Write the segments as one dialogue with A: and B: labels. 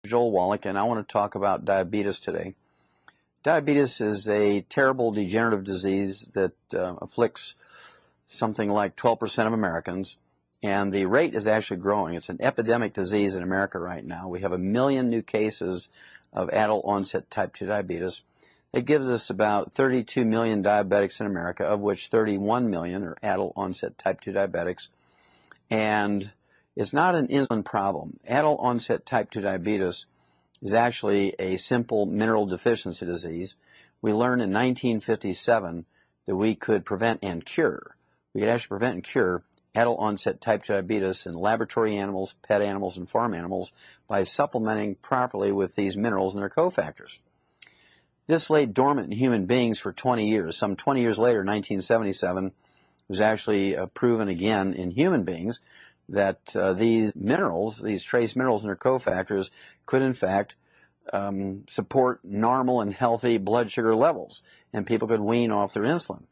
A: Joel Wallach, and I want to talk about diabetes today. Diabetes is a terrible degenerative disease that afflicts something like 12% of Americans, and the rate is actually growing. It's an epidemic disease in America right now. We have 1 million new cases of adult-onset type 2 diabetes. It gives us about 32 million diabetics in America, of which 31 million are adult-onset type 2 diabetics. And it's not an insulin problem. Adult-onset type 2 diabetes is actually a simple mineral deficiency disease. We learned in 1957 that we could prevent and cure. We could actually prevent and cure adult-onset type 2 diabetes in laboratory animals, pet animals, and farm animals by supplementing properly with these minerals and their cofactors. This lay dormant in human beings for 20 years. Some 20 years later, 1977, it was actually proven again in human beings that these minerals, these trace minerals and their cofactors, could in fact support normal and healthy blood sugar levels, and people could wean off their insulin,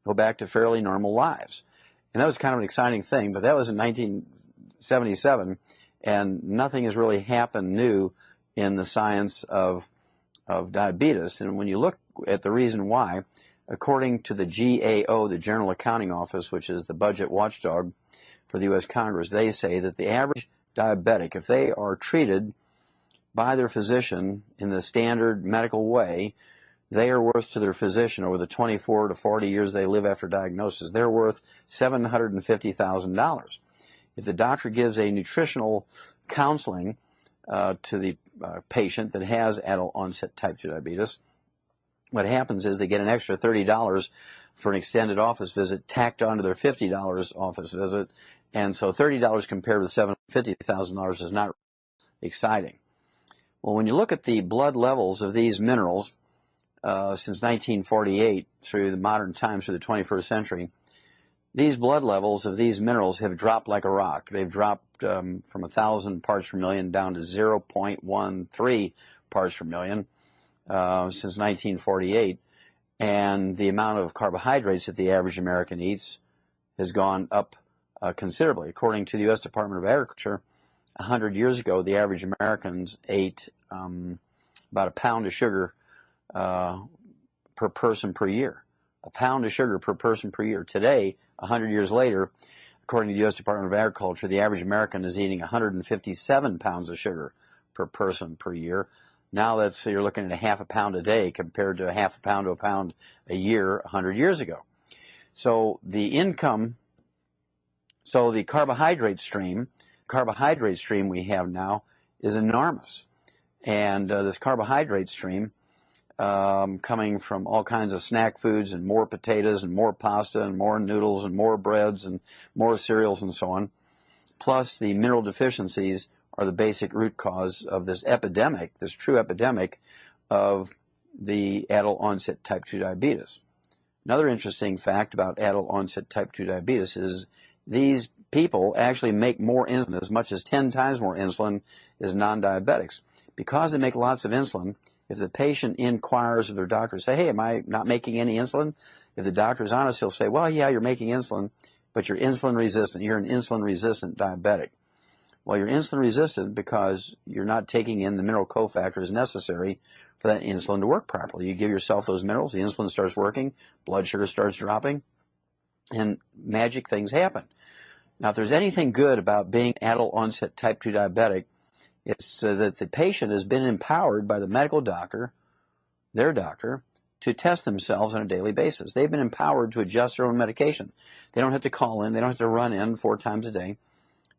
A: go back to fairly normal lives. And that was kind of an exciting thing, but that was in 1977, and nothing has really happened new in the science of diabetes. And when you look at the reason why, according to the GAO, the General Accounting Office, which is the budget watchdog for the U.S. Congress, they say that the average diabetic, if they are treated by their physician in the standard medical way, they are worth to their physician over the 24 to 40 years they live after diagnosis, they're worth $750,000. If the doctor gives a nutritional counseling to the patient that has adult-onset type 2 diabetes, what happens is they get an extra $30 for an extended office visit tacked onto their $50 office visit, and so $30 compared with $750,000 is not exciting. Well, when you look at the blood levels of these minerals since 1948 through the modern times, through the 21st century, these blood levels of these minerals have dropped like a rock. They've dropped from 1,000 parts per million down to 0.13 parts per million since 1948. And the amount of carbohydrates that the average American eats has gone up considerably. According to the U.S. Department of Agriculture, 100 years ago, the average Americans ate about a pound of sugar per person per year. A pound of sugar per person per year. Today, 100 years later, according to the U.S. Department of Agriculture, the average American is eating 157 pounds of sugar per person per year. Now you're looking at a half a pound a day compared to a half a pound to a pound a year 100 years ago. So the carbohydrate stream we have now is enormous. And this carbohydrate stream coming from all kinds of snack foods and more potatoes and more pasta and more noodles and more breads and more cereals and so on, plus the mineral deficiencies are the basic root cause of this epidemic, this true epidemic of the adult-onset type 2 diabetes. Another interesting fact about adult-onset type 2 diabetes is these people actually make more insulin, as much as 10 times more insulin as non-diabetics. Because they make lots of insulin, if the patient inquires of their doctor, say, hey, am I not making any insulin? If the doctor is honest, he'll say, well, yeah, you're making insulin, but you're insulin resistant. You're an insulin resistant diabetic. Well, you're insulin resistant because you're not taking in the mineral cofactors necessary for that insulin to work properly. You give yourself those minerals, the insulin starts working, blood sugar starts dropping, and magic things happen. Now, if there's anything good about being adult-onset type 2 diabetic, it's that the patient has been empowered by the medical doctor, their doctor, to test themselves on a daily basis. They've been empowered to adjust their own medication. They don't have to call in. They don't have to run in 4 times a day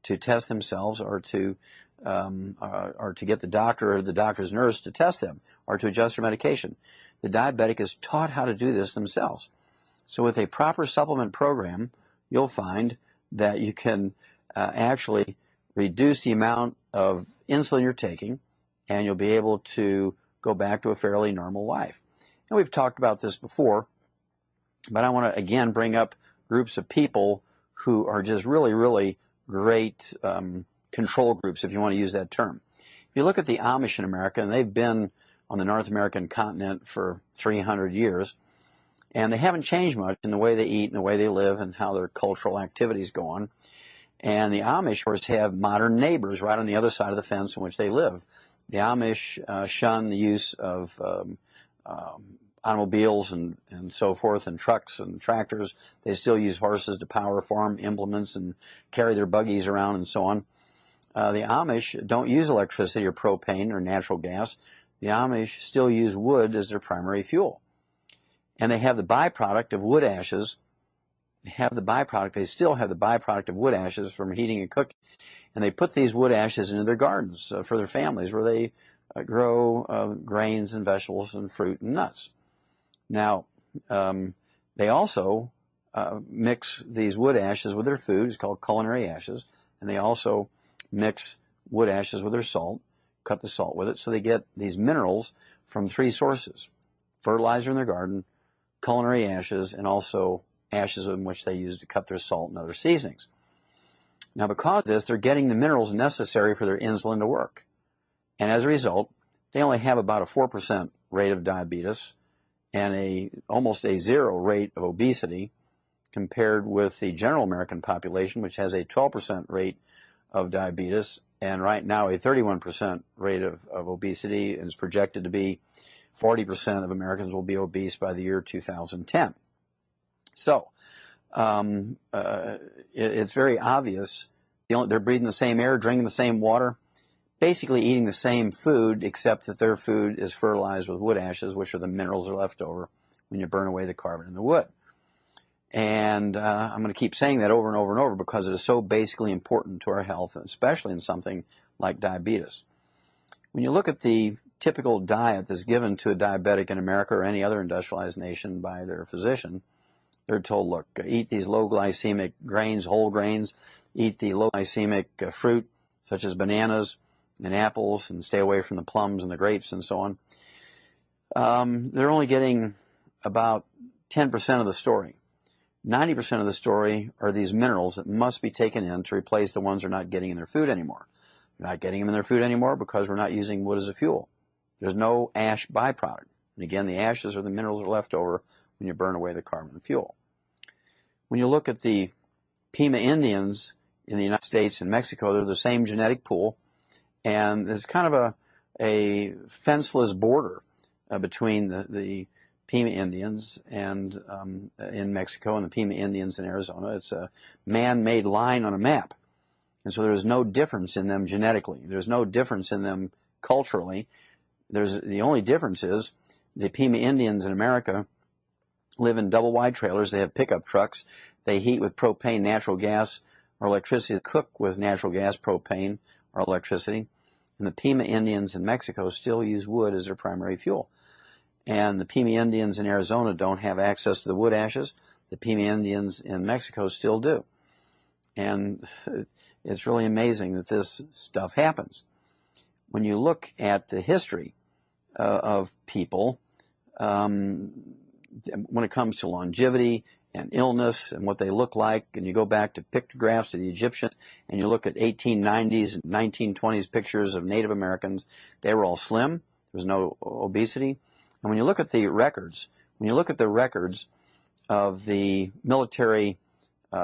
A: to test themselves or to get the doctor or the doctor's nurse to test them or to adjust their medication. The diabetic is taught how to do this themselves. So with a proper supplement program, you'll find that you can actually reduce the amount of insulin you're taking, and you'll be able to go back to a fairly normal life. And we've talked about this before, but I want to again bring up groups of people who are just really, really great control groups, if you want to use that term. If you look at the Amish in America, and they've been on the North American continent for 300 years, and they haven't changed much in the way they eat and the way they live and how their cultural activities go on. And the Amish, of course, have modern neighbors right on the other side of the fence in which they live. The Amish shun the use of automobiles and so forth, and trucks and tractors. They still use horses to power farm implements and carry their buggies around and so on. The Amish don't use electricity or propane or natural gas. The Amish still use wood as their primary fuel. And they have the byproduct of wood ashes. They still have the byproduct of wood ashes from heating and cooking. And they put these wood ashes into their gardens for their families, where they grow grains and vegetables and fruit and nuts. Now, they also mix these wood ashes with their food. It's called culinary ashes. And they also mix wood ashes with their salt, cut the salt with it, so they get these minerals from 3 sources: fertilizer in their garden, culinary ashes, and also ashes in which they use to cut their salt and other seasonings. Now, because of this, they're getting the minerals necessary for their insulin to work. And as a result, they only have about a 4% rate of diabetes and almost a 0 rate of obesity, compared with the general American population, which has a 12% rate of diabetes, and right now a 31% rate of obesity, and is projected to be 40% of Americans will be obese by the year 2010. So it's very obvious. They're breathing the same air, drinking the same water, basically eating the same food, except that their food is fertilized with wood ashes, which are the minerals that are left over when you burn away the carbon in the wood. And I'm going to keep saying that over and over and over, because it is so basically important to our health, especially in something like diabetes. When you look at the typical diet that's given to a diabetic in America or any other industrialized nation by their physician, they're told, look, eat these low glycemic grains, whole grains, eat the low glycemic fruit, such as bananas and apples, and stay away from the plums and the grapes and so on. They're only getting about 10% of the story. 90% of the story are these minerals that must be taken in to replace the ones they're not getting in their food anymore. They're not getting them in their food anymore because we're not using wood as a fuel. There's no ash byproduct. And again, the ashes are the minerals that are left over when you burn away the carbon and fuel. When you look at the Pima Indians in the United States and Mexico, they're the same genetic pool, and there's kind of a fenceless border between the Pima Indians and in Mexico and the Pima Indians in Arizona. It's a man-made line on a map. And so there's no difference in them genetically. There's no difference in them culturally. The only difference is the Pima Indians in America live in double-wide trailers. They have pickup trucks. They heat with propane, natural gas, or electricity, cook with natural gas, propane, or electricity. And the Pima Indians in Mexico still use wood as their primary fuel. And the Pima Indians in Arizona don't have access to the wood ashes. The Pima Indians in Mexico still do. And it's really amazing that this stuff happens. When you look at the history of people, when it comes to longevity and illness and what they look like, and you go back to pictographs to the Egyptians, and you look at 1890s and 1920s pictures of Native Americans, they were all slim. There was no obesity. And when you look at the records, of the military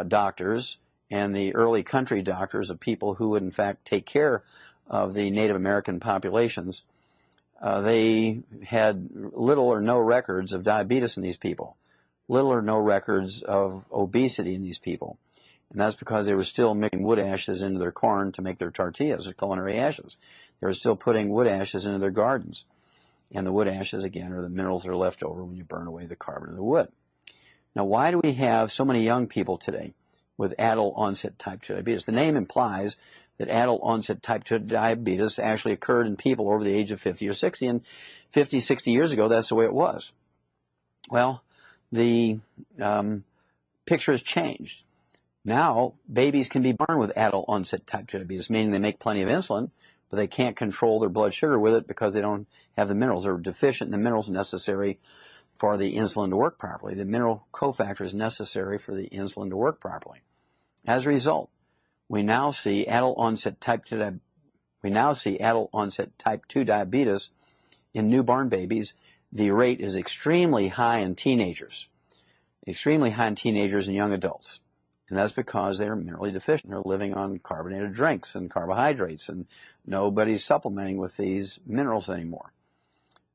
A: doctors and the early country doctors of people who would in fact take care of the Native American populations, they had little or no records of diabetes in these people, little or no records of obesity in these people. And that's because they were still mixing wood ashes into their corn to make their tortillas, or culinary ashes. They were still putting wood ashes into their gardens. And the wood ashes, again, are the minerals that are left over when you burn away the carbon of the wood. Now, why do we have so many young people today with adult onset type 2 diabetes? The name implies that adult onset type 2 diabetes actually occurred in people over the age of 50 or 60, and 50, 60 years ago, that's the way it was. Well, the picture has changed. Now, babies can be born with adult onset type 2 diabetes, meaning they make plenty of insulin, but they can't control their blood sugar with it because they don't have the minerals. They're deficient in the minerals necessary for the insulin to work properly. The mineral cofactors necessary for the insulin to work properly. As a result, we now see adult onset type 2 diabetes in newborn babies. The rate is extremely high in teenagers and young adults. And that's because they're minerally deficient. They're living on carbonated drinks and carbohydrates, and nobody's supplementing with these minerals anymore.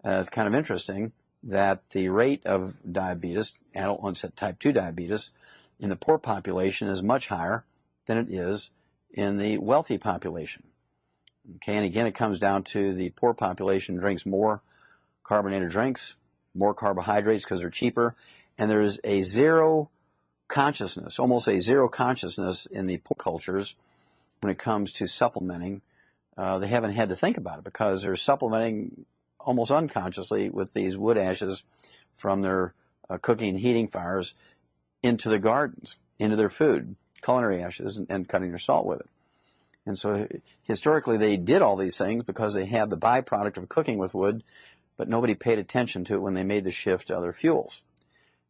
A: It's kind of interesting that the rate of diabetes, adult onset type 2 diabetes, in the poor population is much higher than it is in the wealthy population. Okay, and again, it comes down to the poor population drinks more carbonated drinks, more carbohydrates because they're cheaper, and there's a zero consciousness, almost a zero consciousness in the poor cultures when it comes to supplementing. They haven't had to think about it because they're supplementing almost unconsciously with these wood ashes from their cooking and heating fires into the gardens, into their food, culinary ashes, and cutting their salt with it. And so historically they did all these things because they had the byproduct of cooking with wood, but nobody paid attention to it when they made the shift to other fuels.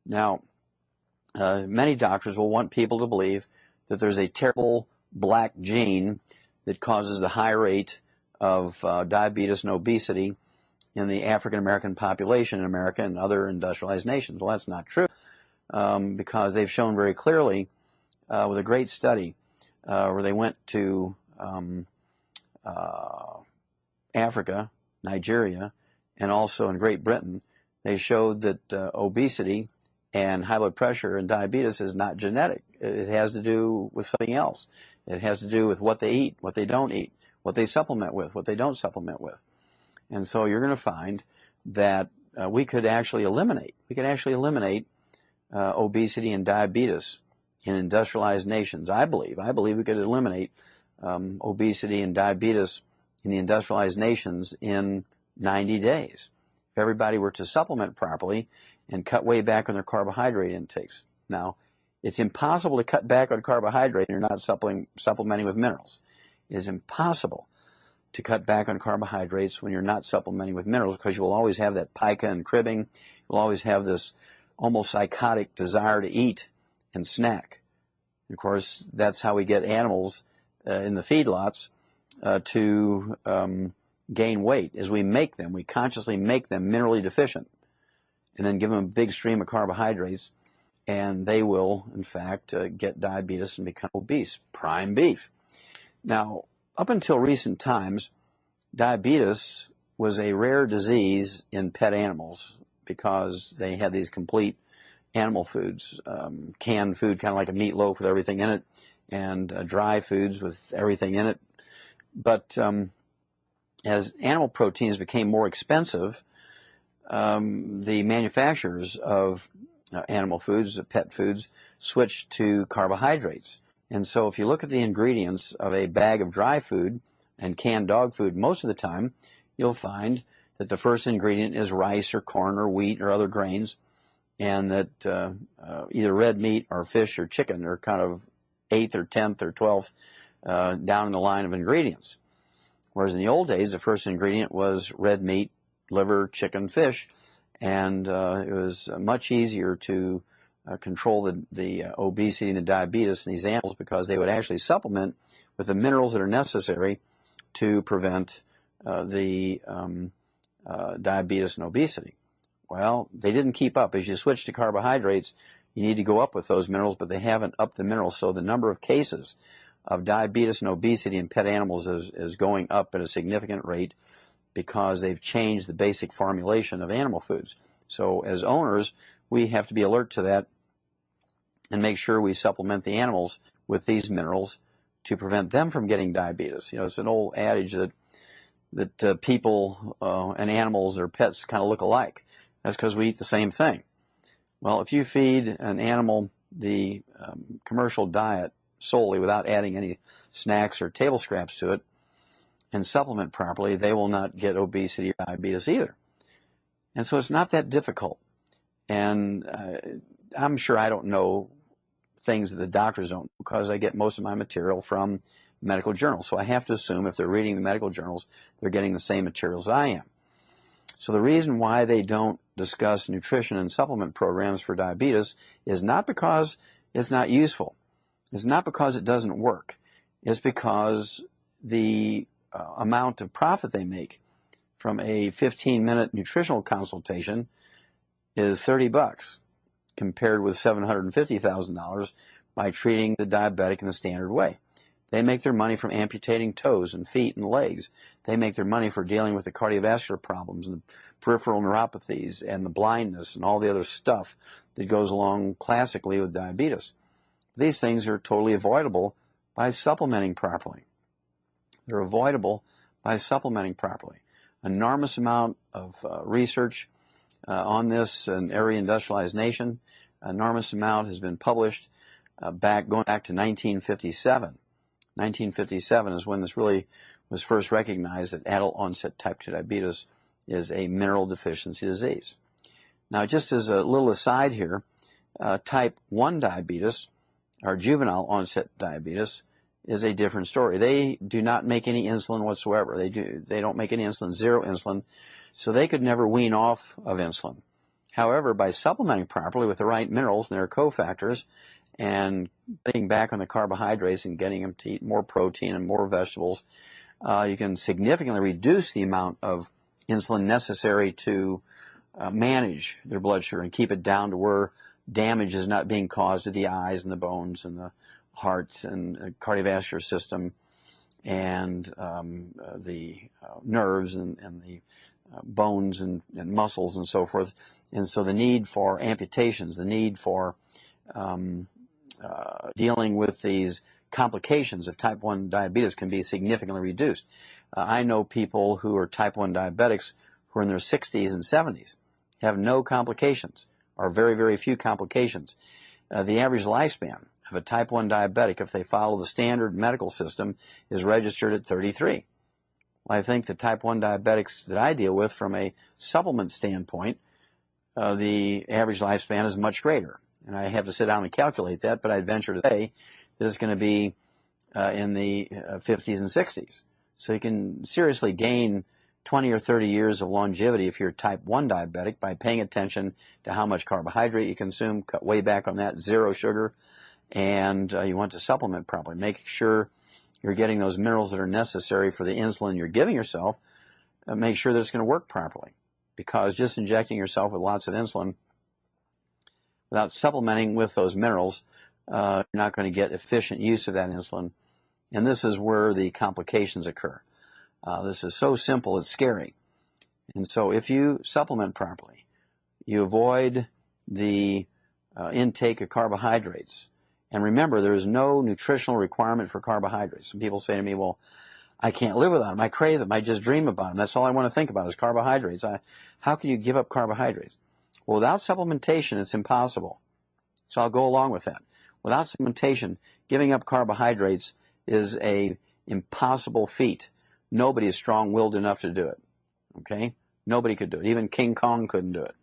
A: Now, many doctors will want people to believe that there's a terrible black gene that causes the high rate of diabetes and obesity in the African American population in America and other industrialized nations. Well, that's not true because they've shown very clearly with a great study where they went to Africa, Nigeria, and also in Great Britain. They showed that obesity and high blood pressure and diabetes is not genetic. It has to do with something else. It has to do with what they eat, what they don't eat, what they supplement with, what they don't supplement with. And so you're going to find that we could actually eliminate obesity and diabetes in industrialized nations. I believe we could eliminate obesity and diabetes in the industrialized nations in 90 days. If everybody were to supplement properly and cut way back on their carbohydrate intakes. Now, it's impossible to cut back on carbohydrate and you're not supplementing with minerals. It is impossible to cut back on carbohydrates when you're not supplementing with minerals because you will always have that pica and cribbing. You'll always have this almost psychotic desire to eat and snack. And of course, that's how we get animals in the feedlots to gain weight, is we consciously make them minerally deficient and then give them a big stream of carbohydrates, and they will, in fact, get diabetes and become obese. Prime beef. Now, up until recent times, diabetes was a rare disease in pet animals because they had these complete animal foods, canned food, kind of like a meatloaf with everything in it, and dry foods with everything in it. But as animal proteins became more expensive, the manufacturers of animal foods, pet foods, switched to carbohydrates. And so if you look at the ingredients of a bag of dry food and canned dog food, most of the time you'll find that the first ingredient is rice or corn or wheat or other grains, and that either red meat or fish or chicken are kind of 8th or 10th or 12th down in the line of ingredients. Whereas in the old days, the first ingredient was red meat, liver, chicken, fish, and it was much easier to control the obesity and the diabetes in these animals because they would actually supplement with the minerals that are necessary to prevent the diabetes and obesity. Well, they didn't keep up. As you switch to carbohydrates, you need to go up with those minerals, but they haven't upped the minerals. So the number of cases of diabetes and obesity in pet animals is going up at a significant rate because they've changed the basic formulation of animal foods. So as owners, we have to be alert to that and make sure we supplement the animals with these minerals to prevent them from getting diabetes. You know, it's an old adage that people and animals or pets kind of look alike. That's because we eat the same thing. Well, if you feed an animal the commercial diet solely without adding any snacks or table scraps to it and supplement properly, they will not get obesity or diabetes either. And so it's not that difficult. And I'm sure I don't know things that the doctors don't because I get most of my material from medical journals. So I have to assume if they're reading the medical journals, they're getting the same materials I am. So the reason why they don't discuss nutrition and supplement programs for diabetes is not because it's not useful. It's not because it doesn't work. It's because the amount of profit they make from a 15-minute nutritional consultation is $30 compared with $750,000 by treating the diabetic in the standard way. They make their money from amputating toes and feet and legs. They make their money for dealing with the cardiovascular problems and the peripheral neuropathies and the blindness and all the other stuff that goes along classically with diabetes. These things are totally avoidable by supplementing properly. They're avoidable by supplementing properly. Enormous amount of research on this in every industrialized nation. Enormous amount has been published going back to 1957. 1957 is when this really was first recognized that adult onset type 2 diabetes is a mineral deficiency disease. Now, just as a little aside here, type 1 diabetes, or juvenile onset diabetes, is a different story. They do not make any insulin whatsoever. They don't make any insulin, zero insulin, so they could never wean off of insulin. However, by supplementing properly with the right minerals and their cofactors, and getting back on the carbohydrates and getting them to eat more protein and more vegetables, you can significantly reduce the amount of insulin necessary to manage their blood sugar and keep it down to where damage is not being caused to the eyes and the bones and the heart and cardiovascular system and the nerves and the bones and muscles and so forth. And so the need for amputations, the need for dealing with these complications of type 1 diabetes can be significantly reduced. I know people who are type 1 diabetics who are in their 60s and 70s, have no complications, or very, very few complications. The average lifespan of a type 1 diabetic, if they follow the standard medical system, is registered at 33. Well, I think the type 1 diabetics that I deal with from a supplement standpoint, the average lifespan is much greater. And I have to sit down and calculate that, but I'd venture to say that it's going to be in the 50s and 60s. So you can seriously gain 20 or 30 years of longevity if you're type 1 diabetic by paying attention to how much carbohydrate you consume, cut way back on that, zero sugar, and you want to supplement properly. Make sure you're getting those minerals that are necessary for the insulin you're giving yourself. Make sure that it's going to work properly, because just injecting yourself with lots of insulin without supplementing with those minerals, you're not going to get efficient use of that insulin. And this is where the complications occur. This is so simple, it's scary. And so if you supplement properly, you avoid the intake of carbohydrates. And remember, there is no nutritional requirement for carbohydrates. Some people say to me, well, I can't live without them. I crave them. I just dream about them. That's all I want to think about is carbohydrates. How can you give up carbohydrates? Well, without supplementation, it's impossible. So I'll go along with that. Without supplementation, giving up carbohydrates is a impossible feat. Nobody is strong-willed enough to do it. Okay? Nobody could do it. Even King Kong couldn't do it.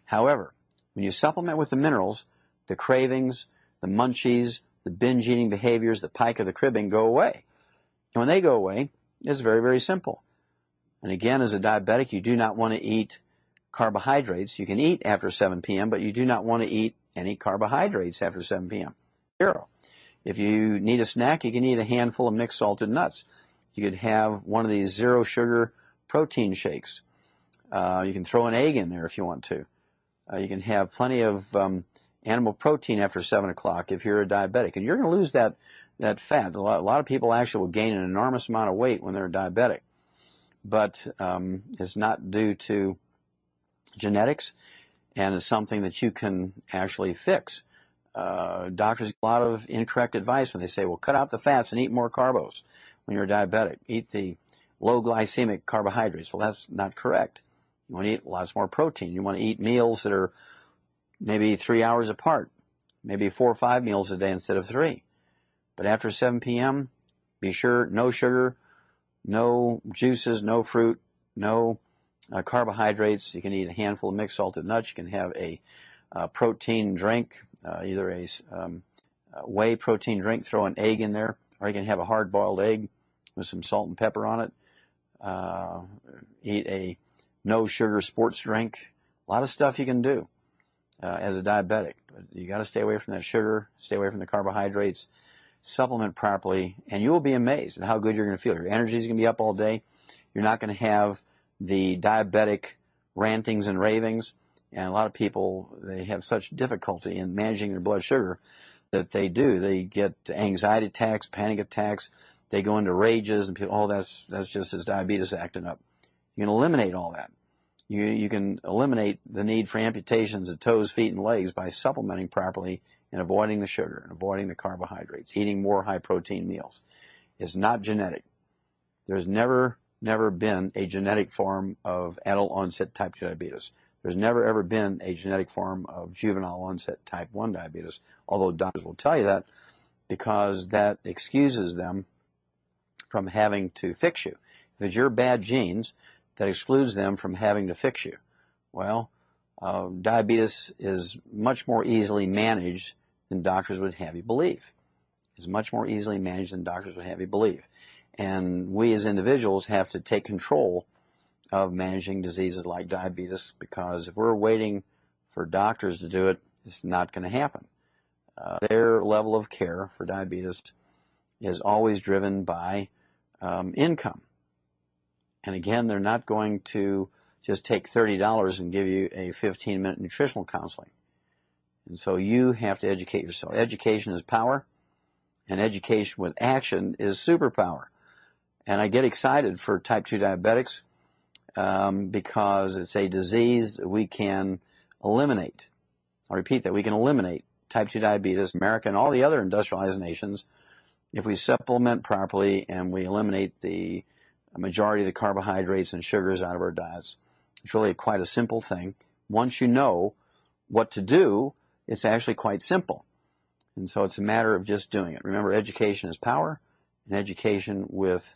A: However, when you supplement with the minerals, the cravings, the munchies, the binge-eating behaviors, the pike of the cribbing go away. And when they go away, it's very, very simple. And again, as a diabetic, you do not want to eat carbohydrates. You can eat after 7 p.m., but you do not want to eat any carbohydrates after 7 p.m. Zero. If you need a snack, you can eat a handful of mixed salted nuts. You could have one of these zero sugar protein shakes. You can throw an egg in there if you want to. You can have plenty of animal protein after 7 o'clock if you're a diabetic. And you're going to lose that fat. A lot of people actually will gain an enormous amount of weight when they're diabetic. But it's not due to genetics, and it's something that you can actually fix. Doctors get a lot of incorrect advice when they say, well, cut out the fats and eat more carbos when you're diabetic. Eat the low glycemic carbohydrates. Well, that's not correct. You want to eat lots more protein. You want to eat meals that are maybe 3 hours apart, maybe 4 or 5 meals a day instead of 3. But after 7 p.m., be sure no sugar, no juices, no fruit, no carbohydrates. You can eat a handful of mixed salted nuts. You can have a protein drink, either a whey protein drink, throw an egg in there, or you can have a hard-boiled egg with some salt and pepper on it. Eat a no-sugar sports drink. A lot of stuff you can do as a diabetic. But you got to stay away from that sugar, stay away from the carbohydrates, supplement properly, and you will be amazed at how good you're going to feel. Your energy is going to be up all day. You're not going to have the diabetic rantings and ravings. And a lot of people, they have such difficulty in managing their blood sugar that they do. They get anxiety attacks, panic attacks. They go into rages, and people, oh, that's just his diabetes acting up. You can eliminate all that. You can eliminate the need for amputations of toes, feet, and legs by supplementing properly and avoiding the sugar and avoiding the carbohydrates, eating more high-protein meals. It's not genetic. There's never been a genetic form of adult-onset type 2 diabetes. There's never, ever been a genetic form of juvenile-onset type 1 diabetes, although doctors will tell you that because that excuses them from having to fix you. If it's your bad genes, that excludes them from having to fix you. Well, diabetes is much more easily managed than doctors would have you believe. It's much more easily managed than doctors would have you believe. And we as individuals have to take control of managing diseases like diabetes, because if we're waiting for doctors to do it, it's not going to happen. Their level of care for diabetes is always driven by income. And again, they're not going to just take $30 and give you a 15-minute nutritional counseling. And so you have to educate yourself. Education is power, and education with action is superpower. And I get excited for type 2 diabetics because it's a disease we can eliminate. I'll repeat that. We can eliminate type 2 diabetes, America and all the other industrialized nations, if we supplement properly and we eliminate the majority of the carbohydrates and sugars out of our diets. It's really quite a simple thing. Once you know what to do, it's actually quite simple. And so it's a matter of just doing it. Remember, education is power, and education with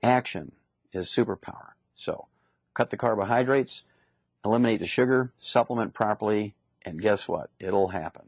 A: action is superpower. So cut the carbohydrates, eliminate the sugar, supplement properly, and guess what? It'll happen.